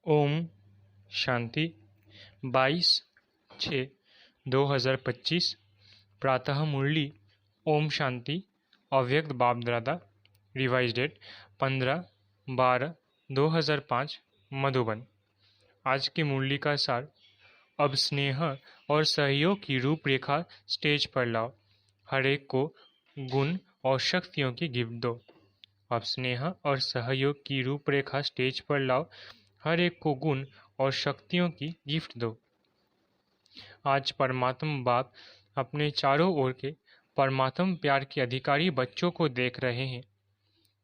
ओम शांति 22/6/2025 प्रातः मुरली। ओम शांति। अव्यक्त बाप दादा। Revise date 15/12/2005 Madhuban. आज की मुरली का सार। अब स्नेह और सहयोग की रूपरेखा स्टेज पर लाओ, हर एक को गुण और शक्तियों की गिफ्ट दो। अब स्नेह और सहयोग की रूपरेखा स्टेज पर लाओ, हर एक को गुण और शक्तियों की गिफ्ट दो। आज परमात्मा बाप अपने चारों ओर के परमात्म प्यार के अधिकारी बच्चों को देख रहे हैं।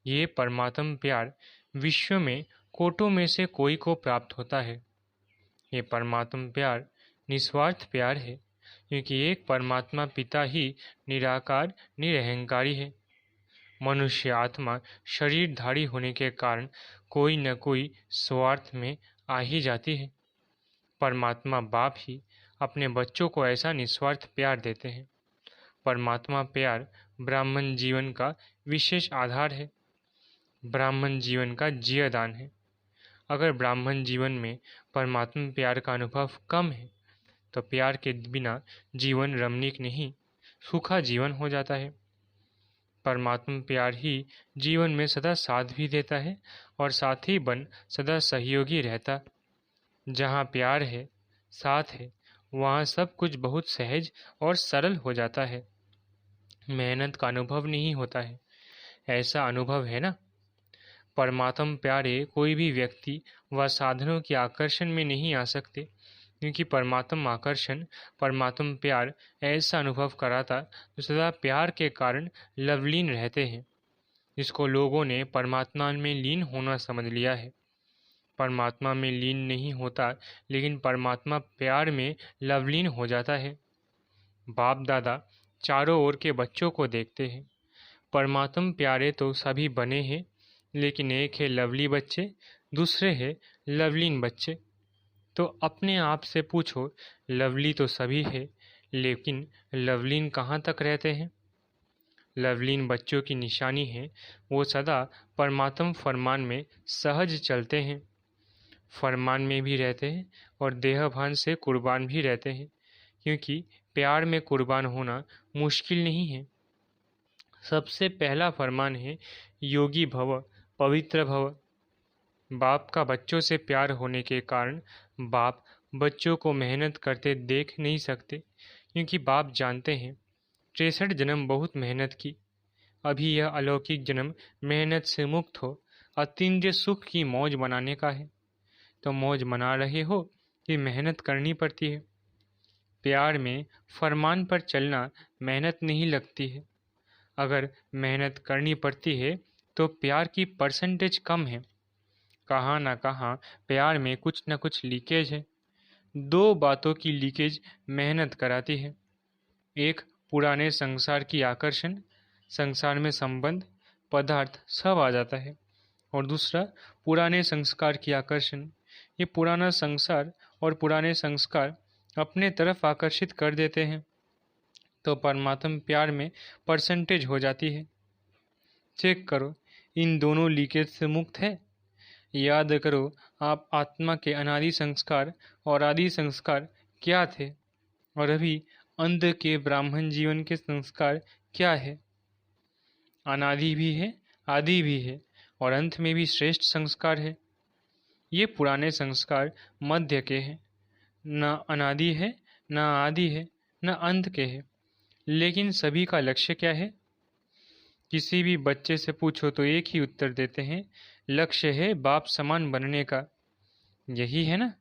ये परमात्म प्यार विश्व में कोटों में से कोई को प्राप्त होता है। ये परमात्म प्यार निस्वार्थ प्यार है, क्योंकि एक परमात्मा पिता ही निराकार निरहंकारी है। मनुष्य आत्मा शरीरधारी होने के कारण कोई न कोई स्वार्थ में आ ही जाती है। परमात्मा बाप ही अपने बच्चों को ऐसा निस्वार्थ प्यार देते हैं। परमात्मा प्यार ब्राह्मण जीवन का विशेष आधार है, ब्राह्मण जीवन का जीवदान है। अगर ब्राह्मण जीवन में परमात्मा प्यार का अनुभव कम है तो प्यार के बिना जीवन रमणीक नहीं, सूखा जीवन हो जाता है। परमात्मा प्यार ही जीवन में सदा साथ भी देता है और साथी बन सदा सहयोगी रहता। जहाँ प्यार है, साथ है, वहाँ सब कुछ बहुत सहज और सरल हो जाता है। मेहनत का अनुभव नहीं होता है, ऐसा अनुभव है ना। परमात्मा प्यारे कोई भी व्यक्ति व साधनों के आकर्षण में नहीं आ सकते, क्योंकि परमात्मा आकर्षण परमात्मा प्यार ऐसा अनुभव कराता जो सदा प्यार के कारण लवलीन रहते हैं, जिसको लोगों ने परमात्मा में लीन होना समझ लिया है। परमात्मा में लीन नहीं होता, लेकिन परमात्मा प्यार में लवलीन हो जाता है। बाप दादा चारों ओर के बच्चों को देखते हैं। परमात्मा प्यारे तो सभी बने हैं, लेकिन एक है लवली बच्चे, दूसरे है लवलीन बच्चे। तो अपने आप से पूछो, लवली तो सभी है, लेकिन लवलीन कहाँ तक रहते हैं? लवलीन बच्चों की निशानी है, वो सदा परमात्म फरमान में सहज चलते हैं, फरमान में भी रहते हैं और देहभान से कुर्बान भी रहते हैं, क्योंकि प्यार में कुर्बान होना मुश्किल नहीं है। सबसे पहला फरमान है योगी भव, पवित्र भव। बाप का बच्चों से प्यार होने के कारण बाप बच्चों को मेहनत करते देख नहीं सकते, क्योंकि बाप जानते हैं 63 जन्म बहुत मेहनत की, अभी यह अलौकिक जन्म मेहनत से मुक्त हो अतीन्द्रिय सुख की मौज मनाने का है। तो मौज मना रहे हो कि मेहनत करनी पड़ती है। प्यार में फरमान पर चलना मेहनत नहीं लगती है। अगर मेहनत करनी पड़ती है तो प्यार की परसेंटेज कम है। कहाँ ना कहाँ प्यार में कुछ न कुछ लीकेज है। दो बातों की लीकेज मेहनत कराती है। एक पुराने संसार की आकर्षण, संसार में संबंध पदार्थ सब आ जाता है, और दूसरा पुराने संस्कार की आकर्षण। ये पुराना संसार और पुराने संस्कार अपने तरफ आकर्षित कर देते हैं, तो परमात्मा प्यार में परसेंटेज हो जाती है। चेक करो, इन दोनों लीकेज से मुक्त है। याद करो, आप आत्मा के अनादि संस्कार और आदि संस्कार क्या थे, और अभी अंध के ब्राह्मण जीवन के संस्कार क्या है। अनादि भी है, आदि भी है, और अंत में भी श्रेष्ठ संस्कार है। ये पुराने संस्कार मध्य के हैं, न अनादि है, न आदि है, न अंत के है। लेकिन सभी का लक्ष्य क्या है? किसी भी बच्चे से पूछो तो एक ही उत्तर देते हैं, लक्ष्य है बाप समान बनने का। यही है ना?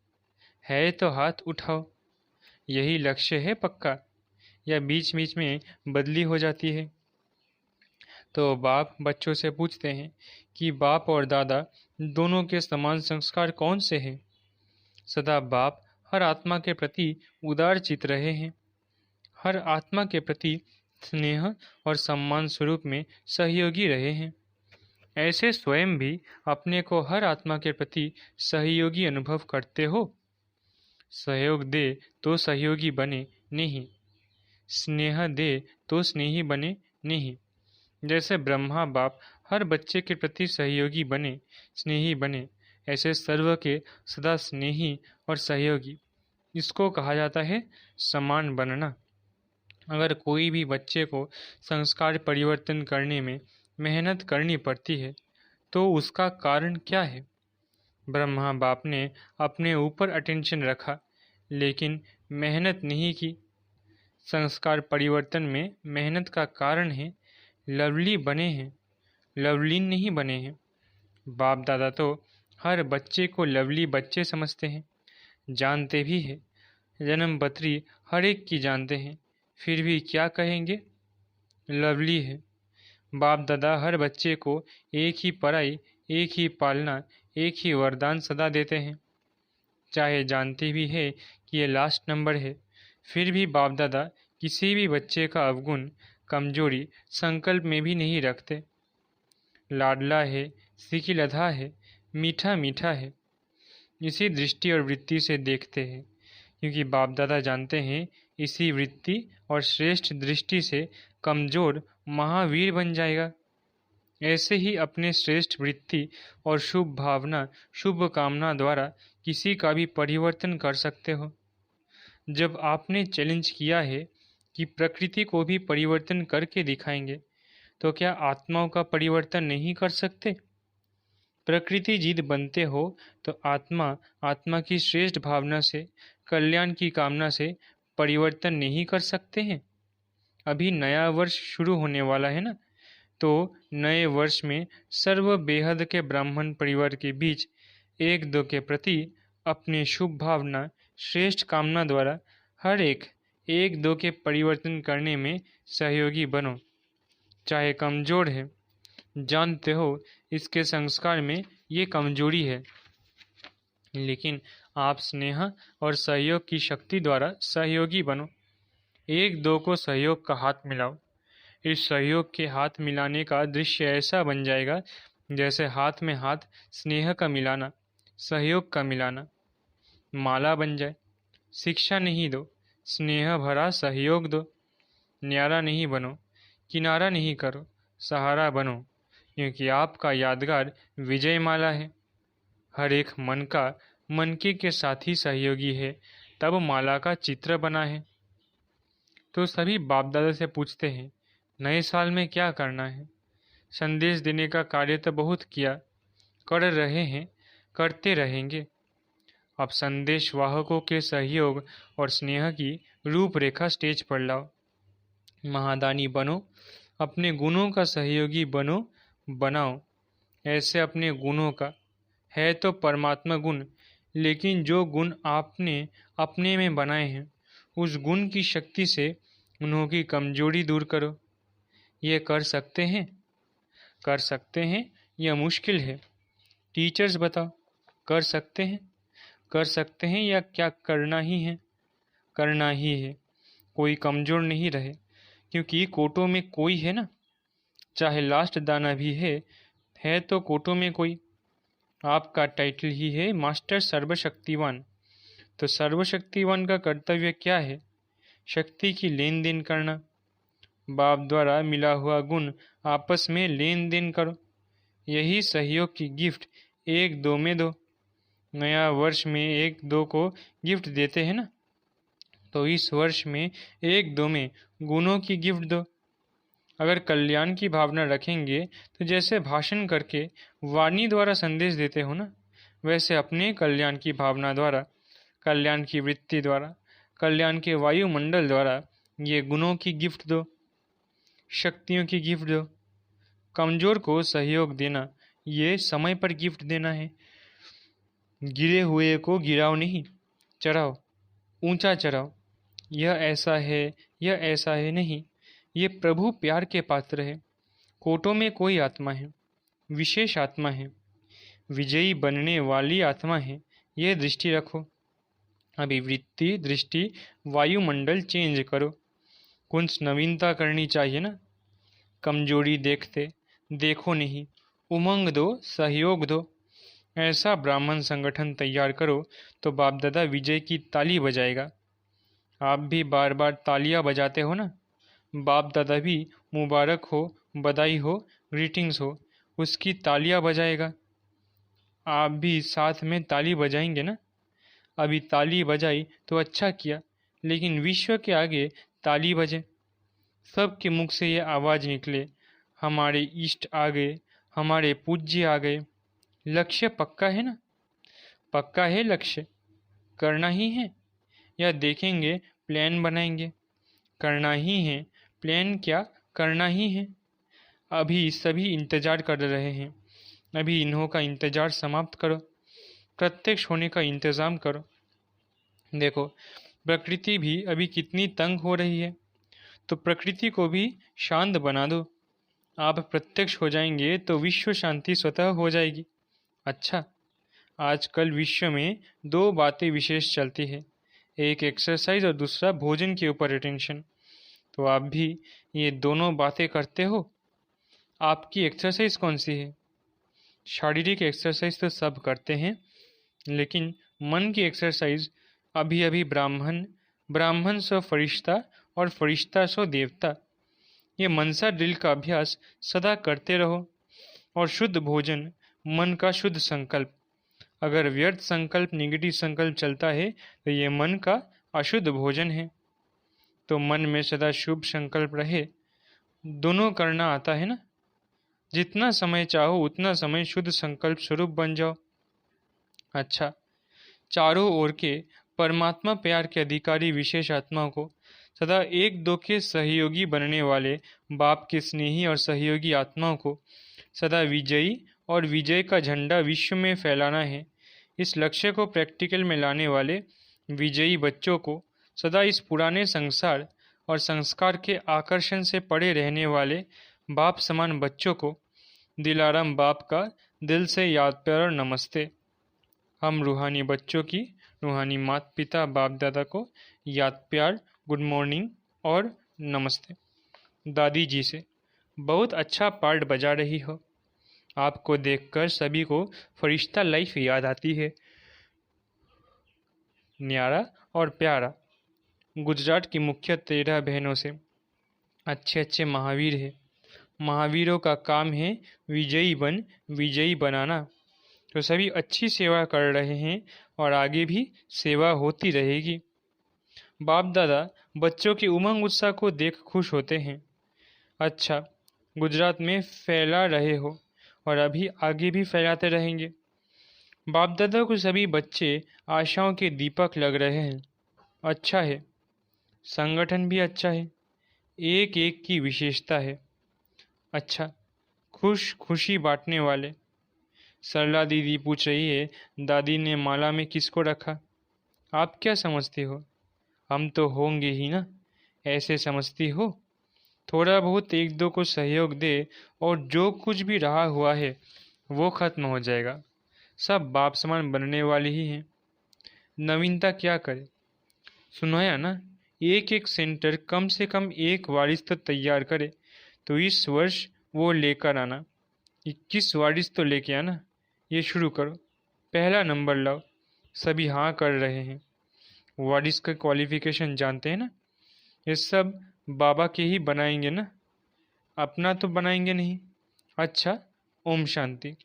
है तो हाथ उठाओ। यही लक्ष्य है पक्का, या बीच बीच में बदली हो जाती है? तो बाप बच्चों से पूछते हैं कि बाप और दादा दोनों के समान संस्कार कौन से हैं? सदा बाप हर आत्मा के प्रति उदार चित रहे हैं, हर आत्मा के प्रति स्नेह और सम्मान स्वरूप में सहयोगी रहे हैं। ऐसे स्वयं भी अपने को हर आत्मा के प्रति सहयोगी अनुभव करते हो। सहयोग दे तो सहयोगी बने नहीं, स्नेह दे तो स्नेही बने नहीं। जैसे ब्रह्मा बाप हर बच्चे के प्रति सहयोगी बने, स्नेही बने, ऐसे सर्व के सदा स्नेही और सहयोगी। इसको कहा जाता है समान बनना। अगर कोई भी बच्चे को संस्कार परिवर्तन करने में मेहनत करनी पड़ती है तो उसका कारण क्या है? ब्रह्मा बाप ने अपने ऊपर अटेंशन रखा लेकिन मेहनत नहीं की। संस्कार परिवर्तन में मेहनत का कारण है लवली बने हैं, लवलीन नहीं बने हैं। बाप दादा तो हर बच्चे को लवली बच्चे समझते हैं, जानते भी हैं। जन्म पत्री हर एक की जानते हैं, फिर भी क्या कहेंगे? लवली है। बाप दादा हर बच्चे को एक ही पढ़ाई, एक ही पालना, एक ही वरदान सदा देते हैं। चाहे जानते भी है कि ये लास्ट नंबर है, फिर भी बाप दादा किसी भी बच्चे का अवगुण, कमजोरी संकल्प में भी नहीं रखते। लाडला है, सिकिलधा है, मीठा मीठा है, इसी दृष्टि और वृत्ति से देखते हैं, क्योंकि बाप दादा जानते हैं इसी वृत्ति और श्रेष्ठ दृष्टि से कमजोर महावीर बन जाएगा। ऐसे ही अपने श्रेष्ठ वृत्ति और शुभ भावना, शुभ कामना द्वारा किसी का भी परिवर्तन कर सकते हो। जब आपने चैलेंज किया है कि प्रकृति को भी परिवर्तन करके दिखाएंगे, तो क्या आत्माओं का परिवर्तन नहीं कर सकते? प्रकृति जिद बनते हो तो आत्मा, आत्मा की श्रेष्ठ भावना से, कल्याण की कामना से परिवर्तन नहीं कर सकते हैं? अभी नया वर्ष शुरू होने वाला है ना, तो नए वर्ष में सर्व बेहद के ब्राह्मण परिवार के बीच एक दो के प्रति अपने शुभ भावना, श्रेष्ठ कामना द्वारा हर एक दो के परिवर्तन करने में सहयोगी बनो। चाहे कमजोर है, जानते हो इसके संस्कार में ये कमजोरी है, लेकिन आप स्नेह और सहयोग की शक्ति द्वारा सहयोगी बनो। एक दो को सहयोग का हाथ मिलाओ। इस सहयोग के हाथ मिलाने का दृश्य ऐसा बन जाएगा जैसे हाथ में हाथ स्नेह का मिलाना, सहयोग का मिलाना। माला बन जाए। शिक्षा नहीं दो, स्नेह भरा सहयोग दो। न्यारा नहीं बनो, किनारा नहीं करो, सहारा बनो, क्योंकि आपका यादगार विजय माला है। हर एक मन का मनके के साथी सहयोगी है, तब माला का चित्र बना है। तो सभी बाप दादा से पूछते हैं, नए साल में क्या करना है? संदेश देने का कार्य तो बहुत किया, कर रहे हैं, करते रहेंगे। अब संदेश वाहकों के सहयोग और स्नेह की रूपरेखा स्टेज पर लाओ। महादानी बनो, अपने गुणों का सहयोगी बनो, बनाओ। ऐसे अपने गुणों का है तो परमात्मा गुण, लेकिन जो गुण आपने अपने में बनाए हैं उस गुण की शक्ति से उन्हों की कमजोरी दूर करो। ये कर सकते हैं? कर सकते हैं या मुश्किल है? टीचर्स बताओ, कर सकते हैं? कर सकते हैं या क्या करना ही है? करना ही है। कोई कमजोर नहीं रहे, क्योंकि कोटों में कोई है ना। चाहे लास्ट दाना भी है तो कोटों में कोई। आपका टाइटल ही है मास्टर सर्वशक्तिवान। तो सर्वशक्तिवान का कर्तव्य क्या है? शक्ति की लेन देन करना। बाप द्वारा मिला हुआ गुण आपस में लेन देन करो। यही सहयोग की गिफ्ट एक दो में दो। नया वर्ष में एक दो को गिफ्ट देते हैं ना, तो इस वर्ष में एक दो में गुणों की गिफ्ट दो। अगर कल्याण की भावना रखेंगे तो जैसे भाषण करके वाणी द्वारा संदेश देते हो ना, वैसे अपने कल्याण की भावना द्वारा, कल्याण की वृत्ति द्वारा, कल्याण के वायुमंडल द्वारा ये गुणों की गिफ्ट दो, शक्तियों की गिफ्ट दो। कमजोर को सहयोग देना, ये समय पर गिफ्ट देना है। गिरे हुए को गिराओ नहीं, चढ़ाओ, ऊंचा चढ़ाओ। यह ऐसा है नहीं। ये प्रभु प्यार के पात्र है। कोटों में कोई आत्मा है, विशेष आत्मा है, विजयी बनने वाली आत्मा है। यह दृष्टि रखो। अभी वृत्ति, दृष्टि, वायुमंडल चेंज करो। कुछ नवीनता करनी चाहिए ना। कमजोरी देखो नहीं, उमंग दो, सहयोग दो। ऐसा ब्राह्मण संगठन तैयार करो तो बाप दादा विजय की ताली बजाएगा। आप भी बार बार तालियां बजाते हो ना, बाप दादा भी मुबारक हो, बधाई हो, ग्रीटिंग्स हो, उसकी तालियां बजाएगा। आप भी साथ में ताली बजाएंगे ना? अभी ताली बजाई तो अच्छा किया, लेकिन विश्व के आगे ताली बजे। सबके मुख से ये आवाज़ निकले, हमारे इष्ट आ गए, हमारे पूज्य आ गए। लक्ष्य पक्का है ना? पक्का है लक्ष्य? करना ही है या देखेंगे प्लान बनाएंगे? करना ही है। प्लान क्या, करना ही है। अभी सभी इंतजार कर रहे हैं। अभी इन्हों का इंतजार समाप्त करो, प्रत्यक्ष होने का इंतज़ाम करो। देखो, प्रकृति भी अभी कितनी तंग हो रही है, तो प्रकृति को भी शांत बना दो। आप प्रत्यक्ष हो जाएंगे तो विश्व शांति स्वतः हो जाएगी। अच्छा, आजकल विश्व में दो बातें विशेष चलती है, एक एक्सरसाइज और दूसरा भोजन के ऊपर अटेंशन। तो आप भी ये दोनों बातें करते हो? आपकी एक्सरसाइज कौन सी है? शारीरिक एक्सरसाइज तो सब करते हैं, लेकिन मन की एक्सरसाइज अभी अभी ब्राह्मण, ब्राह्मण सो फरिश्ता और फरिश्ता सो देवता, ये मनसा ड्रिल का अभ्यास सदा करते रहो। और शुद्ध भोजन, मन का शुद्ध संकल्प। अगर व्यर्थ संकल्प, नेगेटिव संकल्प चलता है तो ये मन का अशुद्ध भोजन है। तो मन में सदा शुभ संकल्प रहे। दोनों करना आता है ना? जितना समय चाहो उतना समय शुद्ध संकल्प स्वरूप बन जाओ। अच्छा, चारों ओर के परमात्मा प्यार के अधिकारी विशेष आत्माओं को, सदा एक दो के सहयोगी बनने वाले बाप के स्नेही और सहयोगी आत्माओं को सदा विजयी और विजय का झंडा विश्व में फैलाना है। इस लक्ष्य को प्रैक्टिकल में लाने वाले विजयी बच्चों को, सदा इस पुराने संसार और संस्कार के आकर्षण से पड़े रहने वाले बाप समान बच्चों को दिलाराम बाप का दिल से याद प्यार और नमस्ते। हम रूहानी बच्चों की, रूहानी माता पिता बाप दादा को याद प्यार, गुड मॉर्निंग और नमस्ते। दादी जी से, बहुत अच्छा पार्ट बजा रही हो। आपको देखकर सभी को फरिश्ता लाइफ याद आती है। न्यारा और प्यारा। गुजरात की मुख्य 13 बहनों से अच्छे अच्छे महावीर है। महावीरों का काम है विजयी बन, विजयी बनाना। तो सभी अच्छी सेवा कर रहे हैं और आगे भी सेवा होती रहेगी। बाप दादा बच्चों के उमंग उत्साह को देख खुश होते हैं। अच्छा, गुजरात में फैला रहे हो और अभी आगे भी फैलाते रहेंगे। बाप दादा को सभी बच्चे आशाओं के दीपक लग रहे हैं। अच्छा है, संगठन भी अच्छा है, एक एक की विशेषता है। अच्छा, खुशी बांटने वाले। सरला दीदी पूछ रही है, दादी ने माला में किसको रखा? आप क्या समझती हो? हम तो होंगे ही ना, ऐसे समझती हो? थोड़ा बहुत एक दो को सहयोग दे और जो कुछ भी रहा हुआ है वो खत्म हो जाएगा। सब बाप समान बनने वाले ही हैं। नवीनता क्या करे? सुनाया ना, एक एक सेंटर कम से कम एक वारिस तो तैयार करे। तो इस वर्ष वो लेकर आना, 21 वारिस तो लेके आना। ये शुरू करो, पहला नंबर लाओ। सभी हाँ कर रहे हैं। वारिस का क्वालिफिकेशन जानते हैं ना? ये सब बाबा के ही बनाएंगे ना, अपना तो बनाएंगे नहीं। अच्छा, ओम शांति।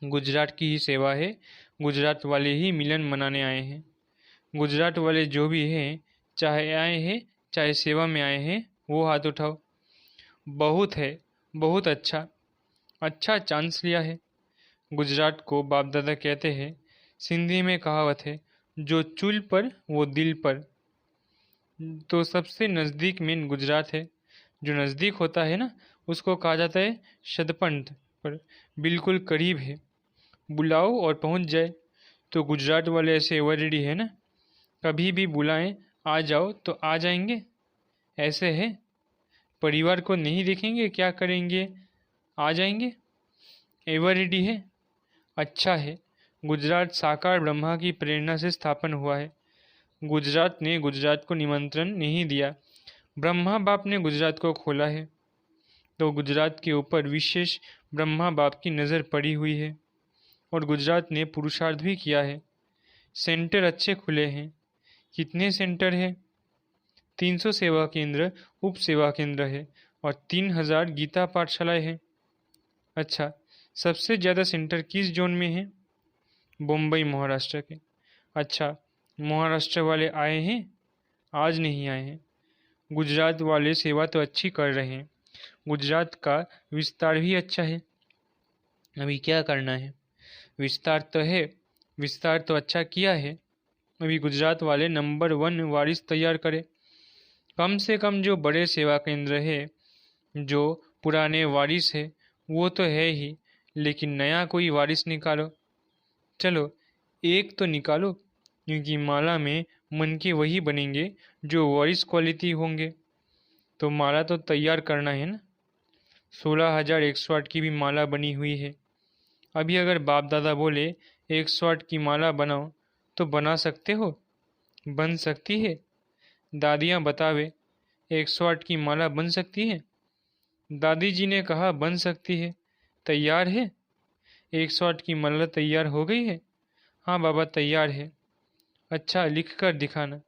गुजरात की ही सेवा है, गुजरात वाले ही मिलन मनाने आए हैं। गुजरात वाले जो भी हैं, चाहे आए हैं चाहे सेवा में आए हैं, वो हाथ उठाओ। बहुत है, बहुत अच्छा, अच्छा चांस लिया है। गुजरात को बाप दादा कहते हैं, सिंधी में कहावत है, जो चूल पर वो दिल पर। तो सबसे नज़दीक में गुजरात है। जो नज़दीक होता है ना, उसको कहा जाता है शतपंथ, पर बिल्कुल करीब है, बुलाओ और पहुंच जाए। तो गुजरात वाले ऐसे एवर रेडी है ना, कभी भी बुलाएं आ जाओ तो आ जाएंगे। ऐसे है, परिवार को नहीं देखेंगे क्या करेंगे, आ जाएंगे। एवर रेडी है। अच्छा है, गुजरात साकार ब्रह्मा की प्रेरणा से स्थापन हुआ है। गुजरात ने गुजरात को निमंत्रण नहीं दिया, ब्रह्मा बाप ने गुजरात को खोला है। तो गुजरात के ऊपर विशेष ब्रह्मा बाप की नज़र पड़ी हुई है और गुजरात ने पुरुषार्थ भी किया है। सेंटर अच्छे खुले हैं। कितने सेंटर है? 300 सेवा केंद्र, उप सेवा केंद्र है और 3000 गीता पाठशालाएं हैं। अच्छा, सबसे ज़्यादा सेंटर किस जोन में है? मुंबई महाराष्ट्र के। अच्छा, महाराष्ट्र वाले आए हैं? आज नहीं आए हैं। गुजरात वाले सेवा तो अच्छी कर रहे हैं। गुजरात का विस्तार भी अच्छा है। अभी क्या करना है? विस्तार तो है, विस्तार तो अच्छा किया है। अभी गुजरात वाले नंबर 1 वारिस तैयार करे। कम से कम जो बड़े सेवा केंद्र है, जो पुराने वारिस है, वो तो है ही, लेकिन नया कोई वारिस निकालो। चलो, एक तो निकालो, क्योंकि माला में मन के वही बनेंगे जो वारिस क्वालिटी होंगे। तो माला तो तैयार करना है ना। 16,108 की भी माला बनी हुई है। अभी अगर बाप दादा बोले 108 की माला बनाओ, तो बना सकते हो? बन सकती है? दादियाँ बतावे, 108 की माला बन सकती है? दादी जी ने कहा बन सकती है। तैयार है? 108 की माला तैयार हो गई है? हाँ बाबा, तैयार है। अच्छा, लिख कर दिखाना।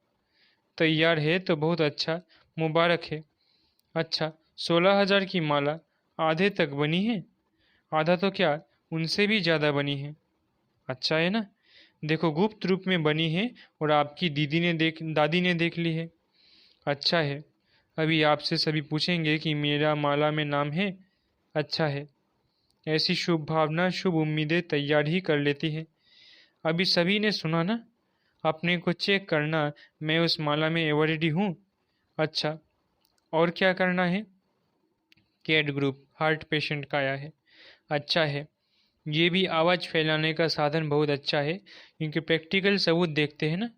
तैयार है तो बहुत अच्छा, मुबारक है। अच्छा, 16,000 की माला आधे तक बनी है? आधा तो क्या, उनसे भी ज़्यादा बनी है। अच्छा है ना। देखो, गुप्त रूप में बनी है और आपकी दादी ने देख ली है। अच्छा है। अभी आपसे सभी पूछेंगे कि मेरा माला में नाम है। अच्छा है। ऐसी शुभ भावना, शुभ उम्मीदें तैयार ही कर लेती है। अभी सभी ने सुना ना। अपने को चेक करना, मैं उस माला में ऑलरेडी हूँ। अच्छा, और क्या करना है? कैड ग्रुप हार्ट पेशेंट का आया है। अच्छा है। ये भी आवाज़ फैलाने का साधन बहुत अच्छा है, क्योंकि प्रैक्टिकल सबूत देखते हैं ना।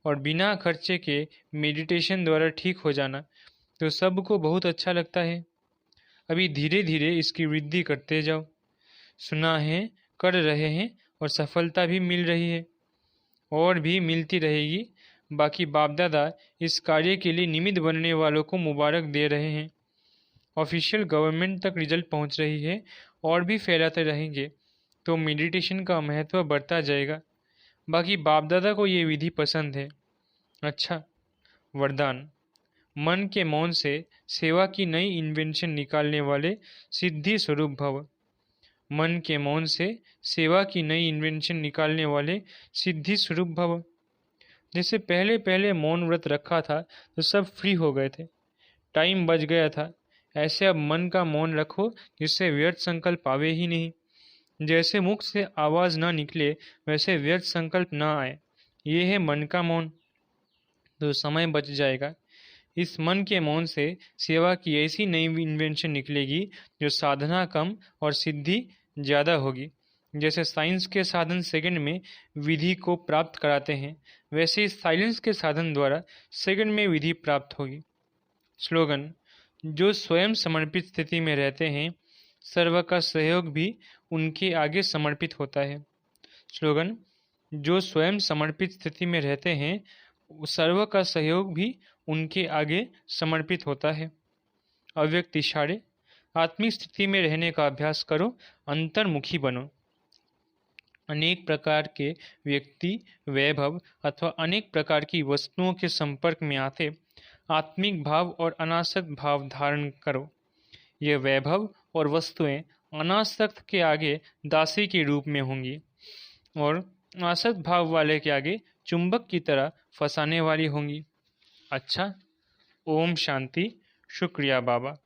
और बिना खर्चे के मेडिटेशन द्वारा ठीक हो जाना तो सबको बहुत अच्छा लगता है। अभी धीरे धीरे इसकी वृद्धि करते जाओ। सुना है, कर रहे हैं, और सफलता भी मिल रही है, और भी मिलती रहेगी। बाकी बाप दादा इस कार्य के लिए निमित्त बनने वालों को मुबारक दे रहे हैं। ऑफिशियल गवर्नमेंट तक रिजल्ट पहुंच रही है, और भी फैलाते रहेंगे तो मेडिटेशन का महत्व बढ़ता जाएगा। बाकी बाप दादा को ये विधि पसंद है। अच्छा, वरदान। मन के मौन से सेवा की नई इन्वेंशन निकालने वाले सिद्धि स्वरूप भव। मन के मौन से सेवा की नई इन्वेंशन निकालने वाले सिद्धि स्वरूप भव। जैसे पहले पहले मौन व्रत रखा था तो सब फ्री हो गए थे, टाइम बच गया था। ऐसे अब मन का मौन रखो जिससे व्यर्थ संकल्प आवे ही नहीं। जैसे मुख से आवाज ना निकले वैसे व्यर्थ संकल्प ना आए। ये है मन का मौन। तो समय बच जाएगा। इस मन के मौन से सेवा की ऐसी नई इन्वेंशन निकलेगी जो साधना कम और सिद्धि ज़्यादा होगी। जैसे साइंस के साधन सेकंड में विधि को प्राप्त कराते हैं, वैसे इस साइलेंस के साधन द्वारा सेकंड में विधि प्राप्त होगी। स्लोगन। जो स्वयं समर्पित स्थिति में रहते हैं, सर्व का सहयोग भी उनके आगे समर्पित होता है। स्लोगन। जो स्वयं समर्पित स्थिति में रहते हैं, सर्व का सहयोग भी उनके आगे समर्पित होता है। अव्यक्त इशारे। आत्मिक स्थिति में रहने का अभ्यास करो, अंतर्मुखी बनो। अनेक प्रकार के व्यक्ति, वैभव अथवा अनेक प्रकार की वस्तुओं के संपर्क में आते आत्मिक भाव और अनासक्त भाव धारण करो। ये वैभव और वस्तुएं अनासक्त के आगे दासी के रूप में होंगी, और आसक्त भाव वाले के आगे चुंबक की तरह फंसाने वाली होंगी। अच्छा, ओम शांति। शुक्रिया बाबा।